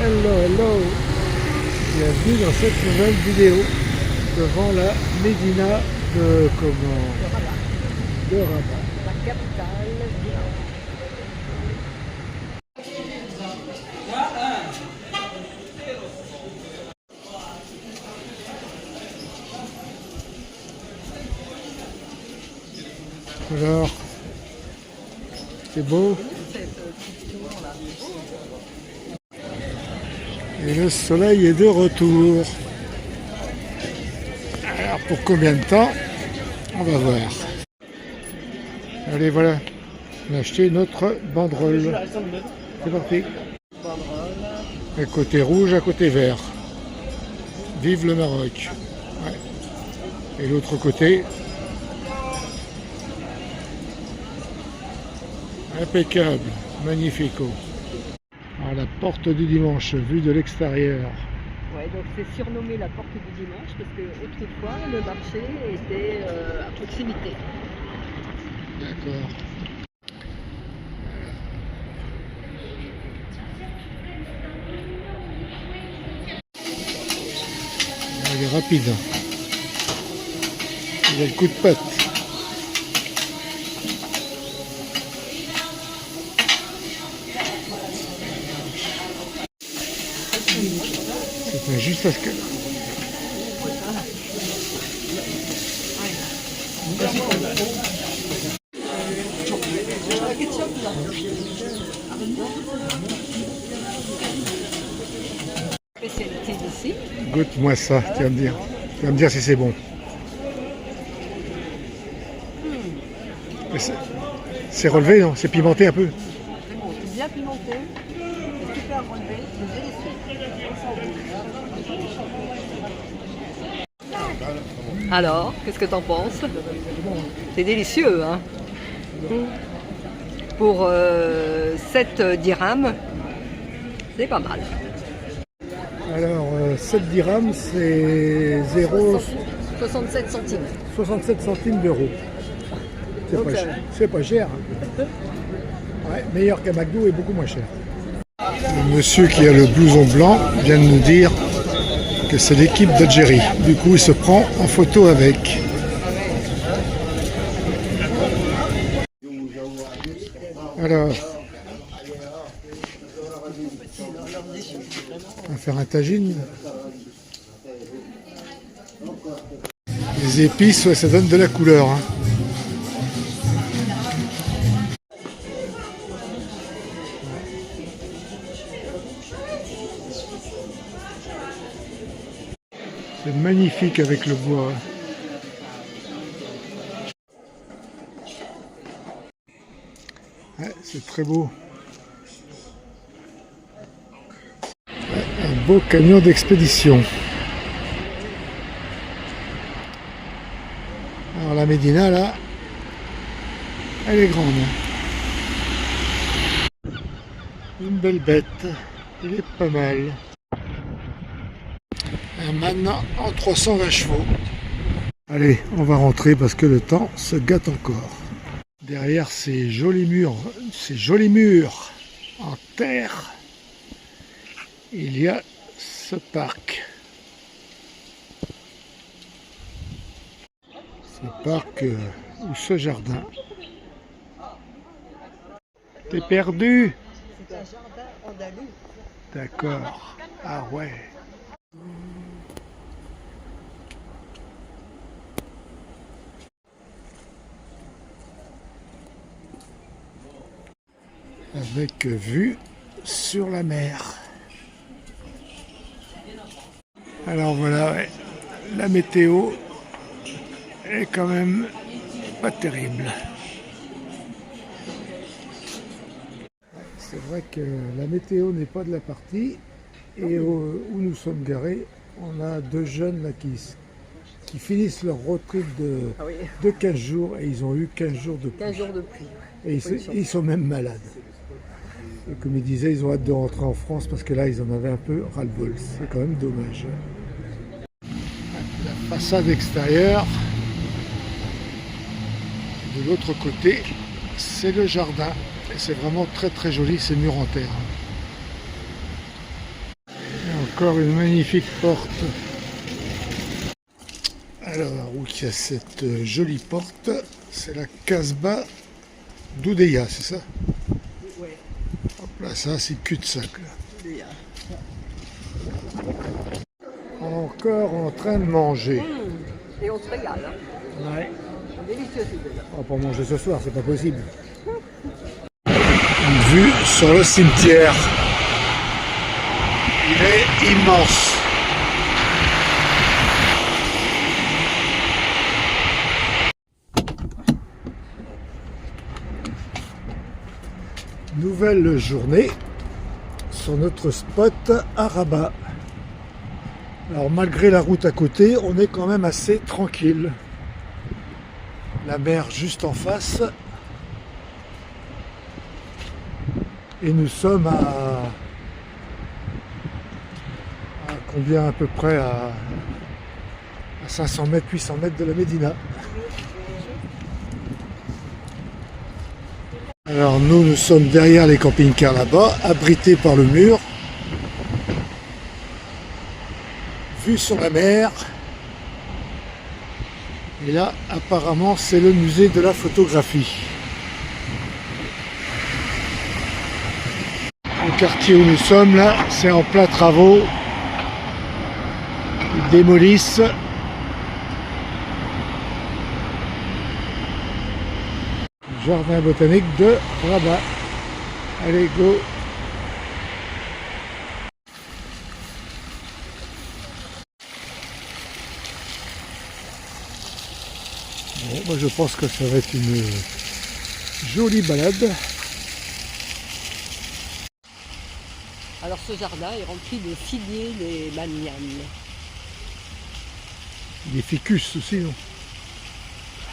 Hello, hello. Bienvenue dans cette nouvelle vidéo devant la Médina de comment de Rabat. La capitale d'Iran. Alors, c'est beau. Et le soleil est de retour. Alors pour combien de temps? On va voir. Allez voilà, on a acheté notre banderole. C'est parti. Un côté rouge, un côté vert. Vive le Maroc. Ouais. Et l'autre côté. Impeccable, magnifico. Alors, la porte du dimanche, vue de l'extérieur. Ouais, donc c'est surnommé la porte du dimanche parce que autrefois le marché était à proximité. D'accord. Elle est rapide. Il a le coup de patte. C'est juste à ce que... Spécialité d'ici. Goûte-moi ça, tu vas me dire. Tu vas me dire si c'est bon. C'est relevé, non? C'est pimenté un peu? C'est bon, c'est bien pimenté, c'est super relevé, c'est délicieux. Alors, qu'est-ce que t'en penses? C'est délicieux, hein? Pour 7 dirhams, c'est pas mal. Alors, 7 dirhams, c'est 67 centimes. 67 centimes d'euros. C'est pas cher. Ouais, meilleur qu'un McDo et beaucoup moins cher. Le monsieur qui a le blouson blanc vient de nous dire que c'est l'équipe d'Algérie. Du coup, il se prend en photo avec. Alors, on va faire un tagine. Les épices, ouais, ça donne de la couleur. Hein. C'est magnifique avec le bois. Ouais, c'est très beau. Ouais, un beau camion d'expédition. Alors la Médina là, elle est grande. Une belle bête, elle est pas mal. Un man en 320 chevaux. Allez, on va rentrer parce que le temps se gâte encore. Derrière ces jolis murs en terre, il y a ce parc. Ce parc ou ce jardin. T'es perdu? C'est un jardin andalou. D'accord. Ah ouais. Avec vue sur la mer. Alors voilà, ouais, la météo est quand même pas terrible. C'est vrai que la météo n'est pas de la partie et où nous sommes garés, on a deux jeunes là qui finissent leur road trip de 15 jours et ils ont eu 15 jours de pluie. 15 jours de pluie. Et ils sont même malades. Et comme ils disaient, ils ont hâte de rentrer en France parce que là, ils en avaient un peu ras-le-bol. C'est quand même dommage. La façade extérieure. De l'autre côté, c'est le jardin. Et c'est vraiment très très joli, ces murs en terre. Encore une magnifique porte. Alors, où il y a cette jolie porte, c'est la Casbah d'Oudeya, c'est ça? Ouais. Hop là, ça c'est cul-de-sac. Encore en train de manger. Et on se régale. Hein. Ouais. C'est délicieux ces deux-là. On va pas manger ce soir, c'est pas possible. Une vue sur le cimetière. Il est immense. Nouvelle journée sur notre spot à Rabat. Alors malgré la route à côté, on est quand même assez tranquille. La mer juste en face. Et nous sommes à combien à peu près à 500 mètres, 800 mètres de la Médina. Alors nous sommes derrière les camping-cars là-bas, abrités par le mur. Vue sur la mer. Et là, apparemment, c'est le musée de la photographie. Le quartier où nous sommes là, c'est en plein travaux. Ils démolissent. Jardin botanique de Rabat. Allez, go! Bon, moi je pense que ça va être une jolie balade. Alors ce jardin est rempli de figuiers, des banyanes. Des ficus aussi, non?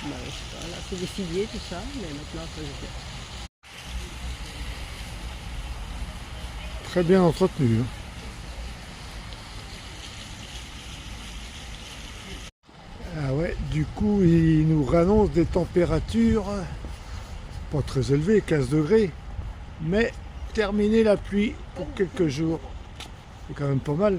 Ben, je sais pas, là c'est des figuiers tout ça, mais maintenant ça je sais. Très bien entretenu. Hein. Ah ouais, du coup, il nous annonce des températures pas très élevées, 15 degrés, mais terminer la pluie pour quelques jours. C'est quand même pas mal.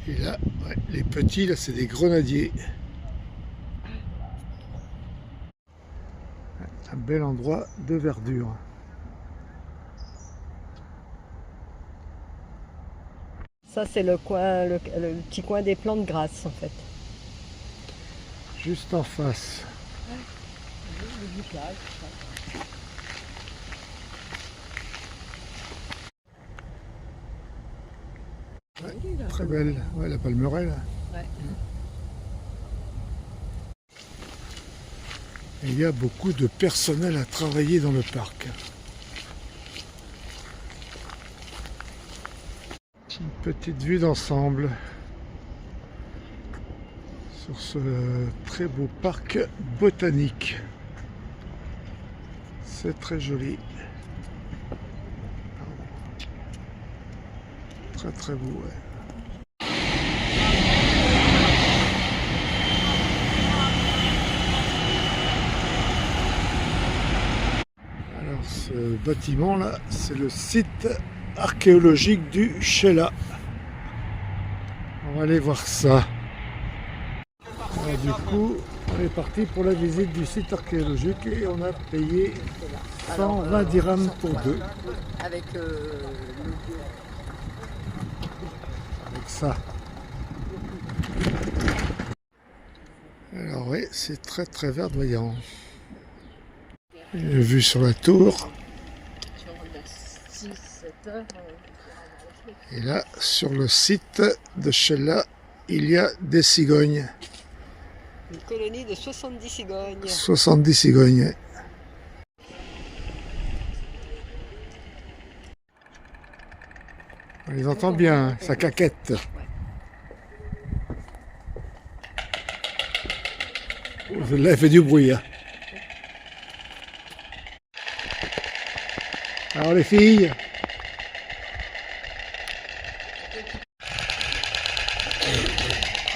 Et là, ouais, les petits, là, c'est des grenadiers. Un bel endroit de verdure. Ça c'est le coin, le petit coin des plantes grasses en fait. Juste en face. Le bouclage, ça. Ouais, très belle, ouais, la palmeraie là. Ouais. Et il y a beaucoup de personnel à travailler dans le parc. Une petite vue d'ensemble sur ce très beau parc botanique. C'est très joli. Très très beau, ouais. Alors ce bâtiment là, c'est le site archéologique du Chella. On va aller voir ça. Alors, du coup, on est parti pour la visite du site archéologique et on a payé 120 dirhams pour deux. Avec Avec ça. Alors oui, c'est très très verdoyant. Une vue sur la tour. Et là, sur le site de Chella, il y a des cigognes. une colonie de 70 cigognes. 70 cigognes. On les entend bien, hein, ça caquette. Là, elle fait du bruit. Hein. Alors les filles,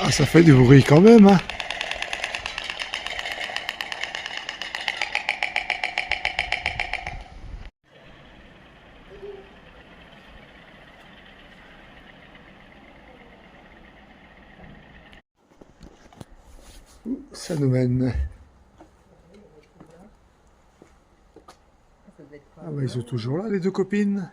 ah, ça fait du bruit quand même. Hein. ça nous mène? Ah bah ils sont toujours là les deux copines.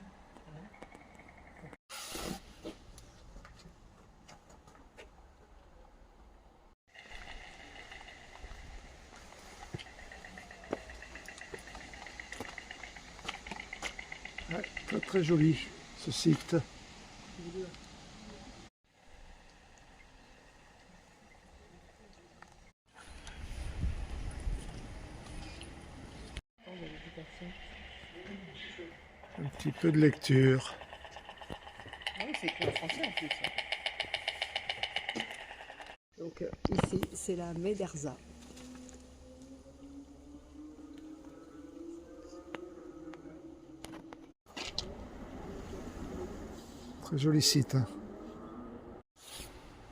Ouais, très très joli ce site. Un petit peu de lecture. Ah oui, c'est écrit en français en plus. Donc ici, c'est la Médersa. Très joli site. Hein.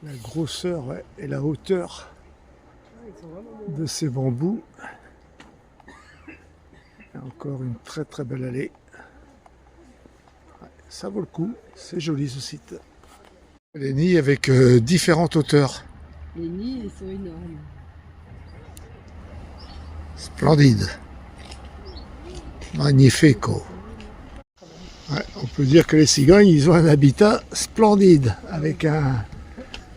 La grosseur et la hauteur de ces bambous. Et encore une très très belle allée. Ça vaut le coup, c'est joli ce site. Les nids avec différentes hauteurs. Les nids, ils sont énormes. Splendide. Magnifico. Ouais, on peut dire que les cigognes, ils ont un habitat splendide, avec un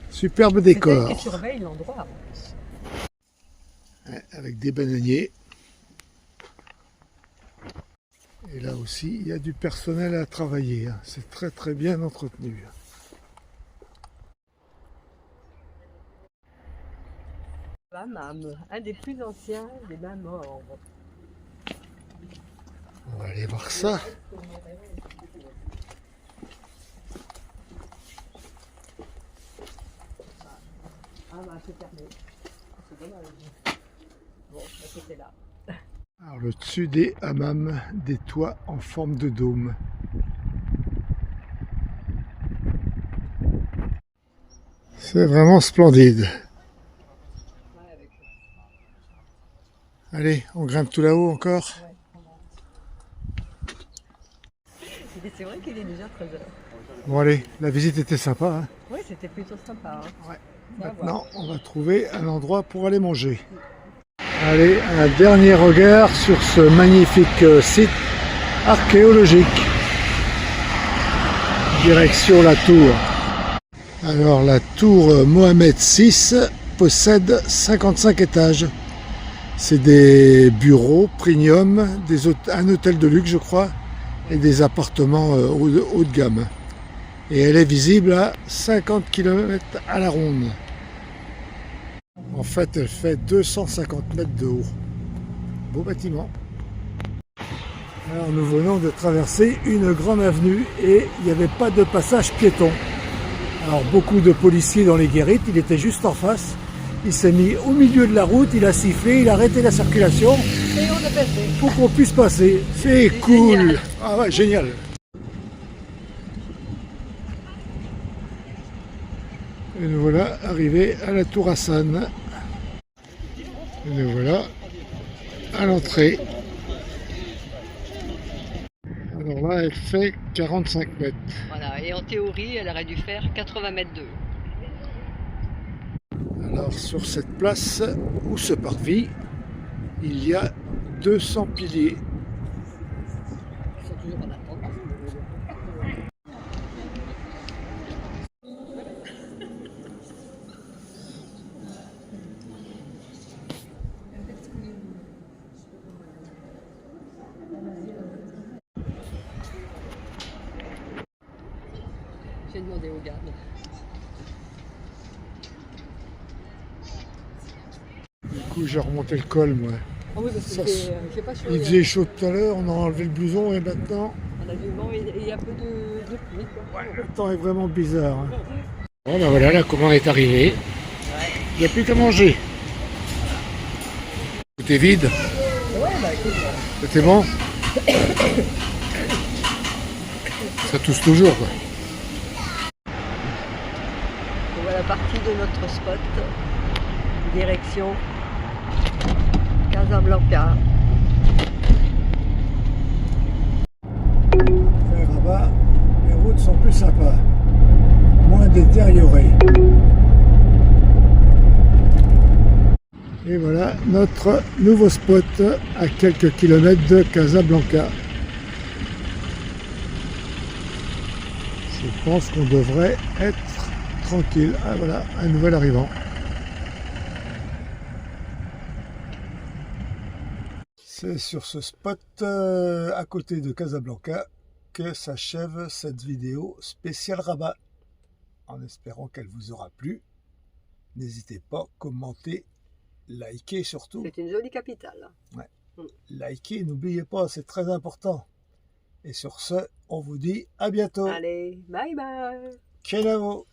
superbe décor. Ils surveillent l'endroit. Ouais, avec des bananiers. Et là aussi, il y a du personnel à travailler. Hein. C'est très très bien entretenu. Hammam, un des plus anciens des Mamors. On va aller voir ça. Ah bah c'est fermé. C'est dommage. Bon, c'était là. Alors le dessus des hammams, des toits en forme de dôme. C'est vraiment splendide. Allez, on grimpe tout là-haut encore. C'est vrai qu'il est déjà 13h. Bon allez, la visite était sympa. Hein. Oui, c'était plutôt sympa. Hein. Ouais. Maintenant, on va trouver un endroit pour aller manger. Allez, un dernier regard sur ce magnifique site archéologique. Direction la tour. Alors la tour Mohamed VI possède 55 étages. C'est des bureaux premium, un hôtel de luxe je crois, et des appartements haut de gamme. Et elle est visible à 50 km à la ronde. En fait, elle fait 250 mètres de haut. Beau bâtiment. Alors, nous venons de traverser une grande avenue et il n'y avait pas de passage piéton. Alors, beaucoup de policiers dans les guérites, il était juste en face. Il s'est mis au milieu de la route, il a sifflé, il a arrêté la circulation. Et on a passé. Pour qu'on puisse passer. C'est cool. Génial. Ah ouais, génial. Et nous voilà arrivés à la tour Hassan. Et nous voilà à l'entrée. Alors là, elle fait 45 mètres. Voilà, et en théorie, elle aurait dû faire 80 mètres de haut. Alors sur cette place ou ce parvis, il y a 200 piliers. Ils sont toujours en attente. J'ai demandé au garde. Du coup, j'ai remonté le col, moi. Ah oui, parce que j'ai pas chaud. Il faisait chaud tout à l'heure, on a enlevé le blouson et maintenant... On a du vent et il y a un peu de pluie. Quoi. Ouais, le temps est vraiment bizarre. Hein. Bon, ben voilà, la commande est arrivée. Il n'y a plus qu'à manger. Tout est vide. Ouais, bah écoute. C'était bon. Ça tousse toujours, quoi. Voilà partie de notre spot. Direction Casablanca. Rabat, les routes sont plus sympas, moins détériorées. Et voilà notre nouveau spot à quelques kilomètres de Casablanca. Je pense qu'on devrait être tranquille. Ah voilà, un nouvel arrivant. C'est sur ce spot à côté de Casablanca que s'achève cette vidéo spéciale Rabat. En espérant qu'elle vous aura plu. N'hésitez pas, commentez, likez surtout. C'est une jolie capitale. Ouais. Likez, n'oubliez pas, c'est très important. Et sur ce, on vous dit à bientôt. Allez, bye bye. Ciao.